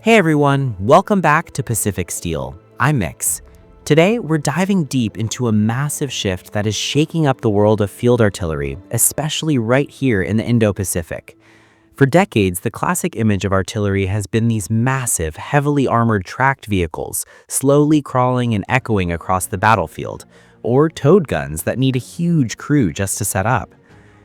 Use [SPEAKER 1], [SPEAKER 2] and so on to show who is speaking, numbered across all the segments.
[SPEAKER 1] Hey everyone, welcome back to Pacific Steel. I'm Mix. Today, we're diving deep into a massive shift that is shaking up the world of field artillery, especially right here in the Indo-Pacific. For decades, the classic image of artillery has been these massive, heavily armored tracked vehicles, slowly crawling and echoing across the battlefield, or towed guns that need a huge crew just to set up.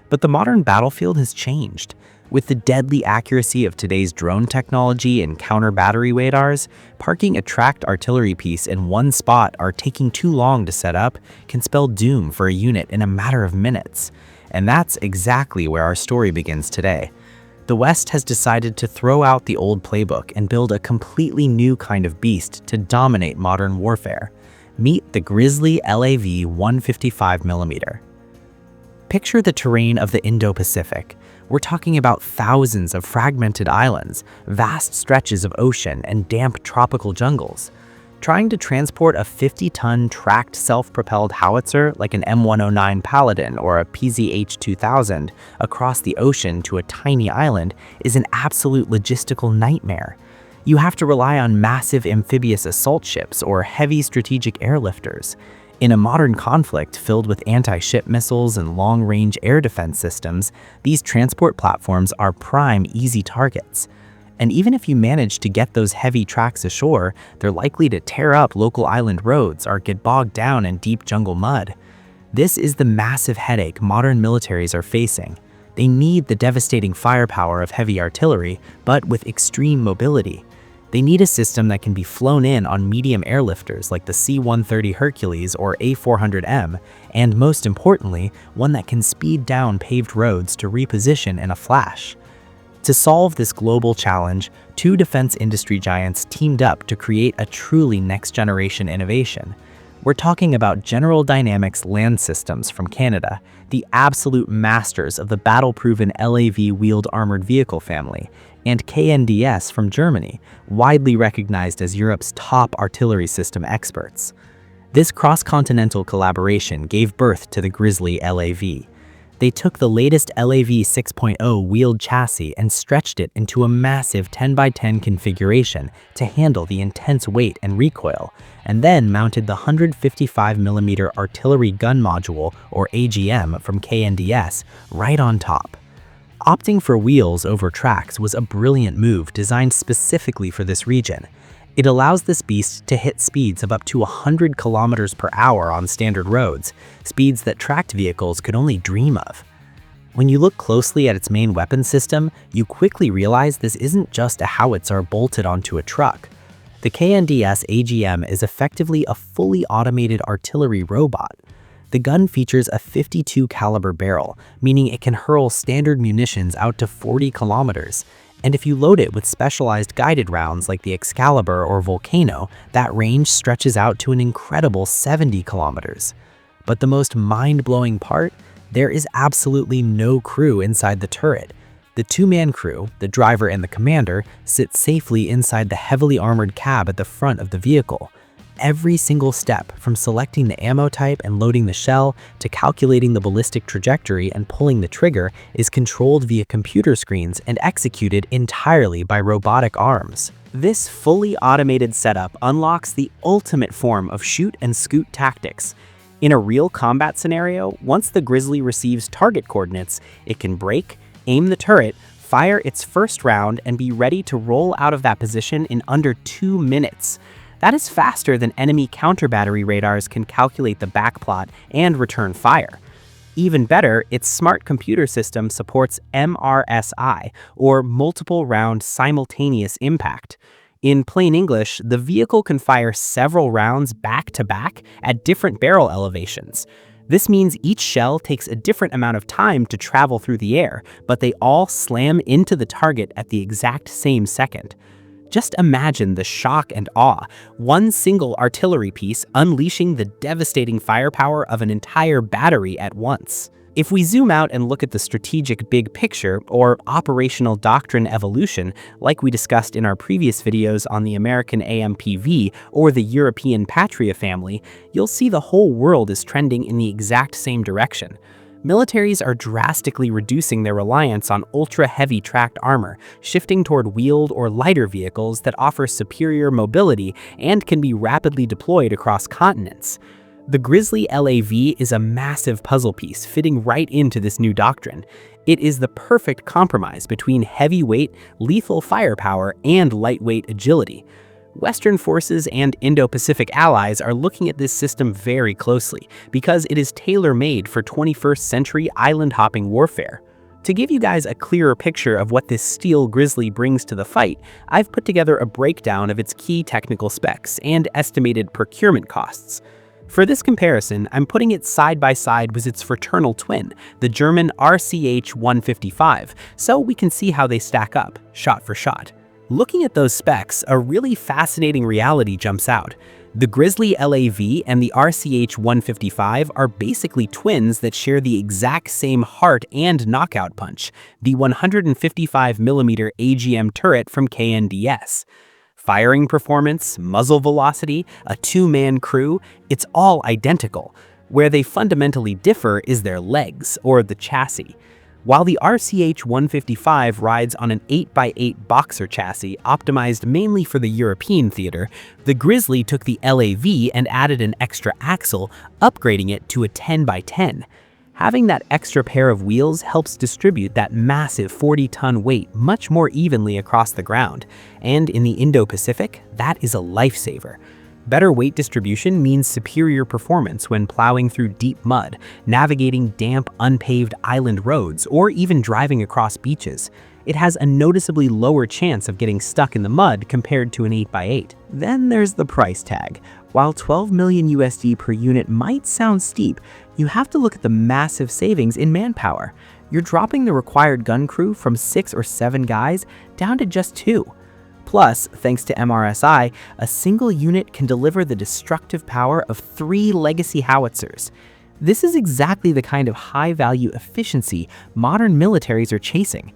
[SPEAKER 1] But the modern battlefield has changed. With the deadly accuracy of today's drone technology and counter-battery radars, parking a tracked artillery piece in one spot or taking too long to set up can spell doom for a unit in a matter of minutes. And that's exactly where our story begins today. The West has decided to throw out the old playbook and build a completely new kind of beast to dominate modern warfare. Meet the GRIZZLY LAV 155mm. Picture the terrain of the Indo-Pacific. We're talking about thousands of fragmented islands, vast stretches of ocean, and damp tropical jungles. Trying to transport a 50-ton tracked self-propelled howitzer like an M109 Paladin or a PZH-2000 across the ocean to a tiny island is an absolute logistical nightmare. You have to rely on massive amphibious assault ships or heavy strategic airlifters. In a modern conflict filled with anti-ship missiles and long-range air defense systems, these transport platforms are prime, easy targets. And even if you manage to get those heavy tracks ashore, they're likely to tear up local island roads or get bogged down in deep jungle mud. This is the massive headache modern militaries are facing. They need the devastating firepower of heavy artillery, but with extreme mobility. They need a system that can be flown in on medium airlifters like the C-130 Hercules or A-400M, and most importantly, one that can speed down paved roads to reposition in a flash. To solve this global challenge, two defense industry giants teamed up to create a truly next-generation innovation. We're talking about General Dynamics Land Systems from Canada, the absolute masters of the battle-proven LAV wheeled armored vehicle family, and KNDS from Germany, widely recognized as Europe's top artillery system experts. This cross-continental collaboration gave birth to the GRIZZLY LAV. They took the latest LAV 6.0 wheeled chassis and stretched it into a massive 10x10 configuration to handle the intense weight and recoil, and then mounted the 155mm Artillery Gun Module, or AGM, from KNDS right on top. Opting for wheels over tracks was a brilliant move designed specifically for this region. It allows this beast to hit speeds of up to 100 kilometers per hour on standard roads, speeds that tracked vehicles could only dream of. When you look closely at its main weapon system, you quickly realize this isn't just a howitzer bolted onto a truck. The KNDS AGM is effectively a fully automated artillery robot. The gun features a 52 caliber barrel, meaning it can hurl standard munitions out to 40 kilometers. And if you load it with specialized guided rounds like the Excalibur or Volcano, that range stretches out to an incredible 70 kilometers. But the most mind-blowing part? There is absolutely no crew inside the turret. The two-man crew, the driver and the commander, sit safely inside the heavily armored cab at the front of the vehicle. Every single step, from selecting the ammo type and loading the shell to calculating the ballistic trajectory and pulling the trigger, is controlled via computer screens and executed entirely by robotic arms. This fully automated setup unlocks the ultimate form of shoot and scoot tactics. In a real combat scenario, once the GRIZZLY receives target coordinates, it can brake, aim the turret, fire its first round, and be ready to roll out of that position in under 2 minutes. That is faster than enemy counter-battery radars can calculate the backplot and return fire. Even better, its smart computer system supports MRSI, or multiple round simultaneous impact. In plain English, the vehicle can fire several rounds back-to-back at different barrel elevations. This means each shell takes a different amount of time to travel through the air, but they all slam into the target at the exact same second. Just imagine the shock and awe, one single artillery piece unleashing the devastating firepower of an entire battery at once. If we zoom out and look at the strategic big picture, or operational doctrine evolution, like we discussed in our previous videos on the American AMPV or the European Patria family, you'll see the whole world is trending in the exact same direction. Militaries are drastically reducing their reliance on ultra-heavy tracked armor, shifting toward wheeled or lighter vehicles that offer superior mobility and can be rapidly deployed across continents. The GRIZZLY LAV is a massive puzzle piece fitting right into this new doctrine. It is the perfect compromise between heavyweight, lethal firepower and lightweight agility. Western forces and Indo-Pacific allies are looking at this system very closely because it is tailor-made for 21st century island-hopping warfare. To give you guys a clearer picture of what this steel GRIZZLY brings to the fight, I've put together a breakdown of its key technical specs and estimated procurement costs. For this comparison, I'm putting it side by side with its fraternal twin, the German RCH 155, so we can see how they stack up, shot for shot. Looking at those specs, a really fascinating reality jumps out. The GRIZZLY LAV and the RCH 155 are basically twins that share the exact same heart and knockout punch, the 155mm AGM turret from KNDS. Firing performance, muzzle velocity, a two-man crew, it's all identical. Where they fundamentally differ is their legs, or the chassis. While the RCH 155 rides on an 8x8 boxer chassis optimized mainly for the European theater, the GRIZZLY took the LAV and added an extra axle, upgrading it to a 10x10. Having that extra pair of wheels helps distribute that massive 40-ton weight much more evenly across the ground, and in the Indo-Pacific, that is a lifesaver. Better weight distribution means superior performance when plowing through deep mud, navigating damp, unpaved island roads, or even driving across beaches. It has a noticeably lower chance of getting stuck in the mud compared to an 8x8. Then there's the price tag. While 12 million USD per unit might sound steep, you have to look at the massive savings in manpower. You're dropping the required gun crew from 6 or 7 guys down to just 2. Plus, thanks to MRSI, a single unit can deliver the destructive power of 3 legacy howitzers. This is exactly the kind of high-value efficiency modern militaries are chasing.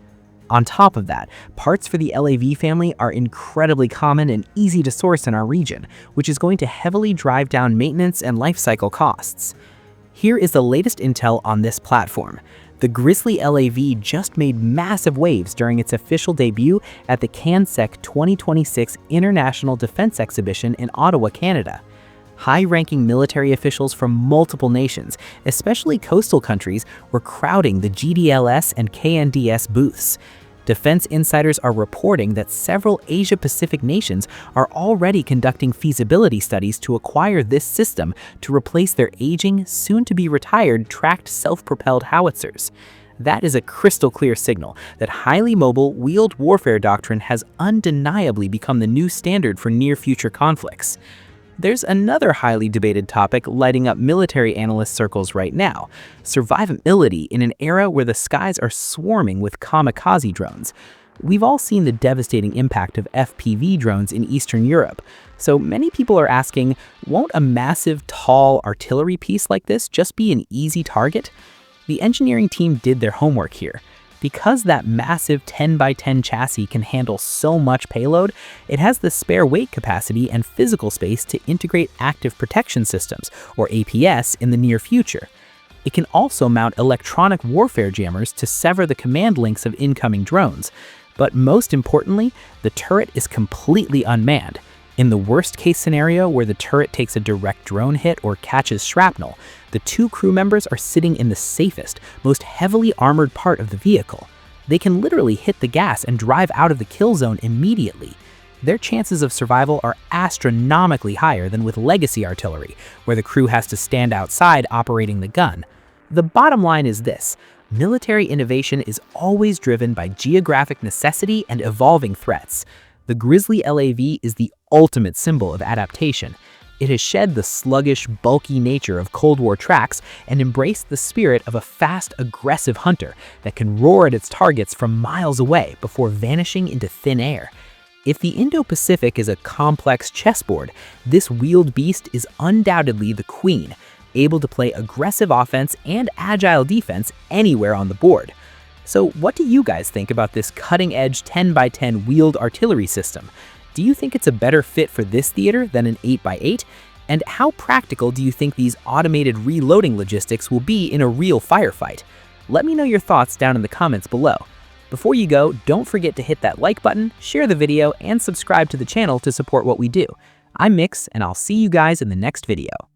[SPEAKER 1] On top of that, parts for the LAV family are incredibly common and easy to source in our region, which is going to heavily drive down maintenance and lifecycle costs. Here is the latest intel on this platform. The GRIZZLY LAV just made massive waves during its official debut at the CANSEC 2026 International Defense Exhibition in Ottawa, Canada. High-ranking military officials from multiple nations, especially coastal countries, were crowding the GDLS and KNDS booths. Defense insiders are reporting that several Asia-Pacific nations are already conducting feasibility studies to acquire this system to replace their aging, soon-to-be-retired tracked self-propelled howitzers. That is a crystal-clear signal that highly mobile, wheeled warfare doctrine has undeniably become the new standard for near-future conflicts. There's another highly debated topic lighting up military analyst circles right now: survivability in an era where the skies are swarming with kamikaze drones. We've all seen the devastating impact of FPV drones in Eastern Europe, so many people are asking, won't a massive, tall artillery piece like this just be an easy target? The engineering team did their homework here. Because that massive 10x10 chassis can handle so much payload, it has the spare weight capacity and physical space to integrate active protection systems, or APS, in the near future. It can also mount electronic warfare jammers to sever the command links of incoming drones. But most importantly, the turret is completely unmanned. In the worst-case scenario where the turret takes a direct drone hit or catches shrapnel, the 2 crew members are sitting in the safest, most heavily armored part of the vehicle. They can literally hit the gas and drive out of the kill zone immediately. Their chances of survival are astronomically higher than with legacy artillery, where the crew has to stand outside operating the gun. The bottom line is this: military innovation is always driven by geographic necessity and evolving threats. The GRIZZLY LAV is the ultimate symbol of adaptation. It has shed the sluggish, bulky nature of Cold War tracks and embraced the spirit of a fast, aggressive hunter that can roar at its targets from miles away before vanishing into thin air. If the Indo-Pacific is a complex chessboard, this wheeled beast is undoubtedly the queen, able to play aggressive offense and agile defense anywhere on the board. So what do you guys think about this cutting-edge 10x10 wheeled artillery system? Do you think it's a better fit for this theater than an 8x8? And how practical do you think these automated reloading logistics will be in a real firefight? Let me know your thoughts down in the comments below. Before you go, don't forget to hit that like button, share the video, and subscribe to the channel to support what we do. I'm Mix, and I'll see you guys in the next video.